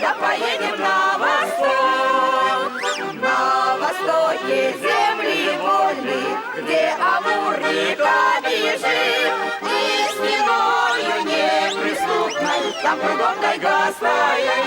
да поедем на восток. На востоке земли вольны, где Амур река бежит, и стеною неприступной там кругом тайга стоит.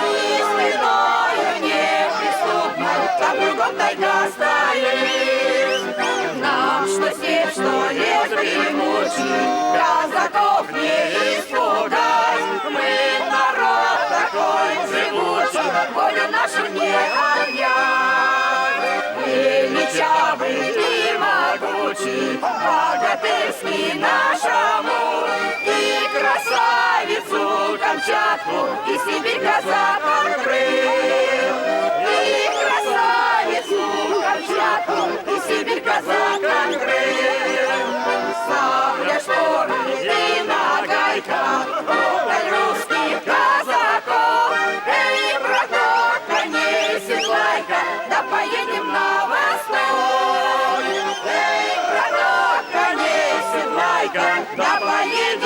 И стеною неприступной там кругом тайга стоит. Нам что степь, что лес гремучий, казаков не испугать. Мы народ такой живучий, волю нашу не объять. Величавый и могучий, богатырский наш Амур, и красавицу Камчатку, и Сибирь казак открыл. И красавицу Камчатку, и Сибирь казак открыл. Сабля, шпоры и нагайка, подаль русских казаков. Эй, браток, коней седлай-ка, да поедем на восток. Эй, браток, коней седлай-ка, да поедем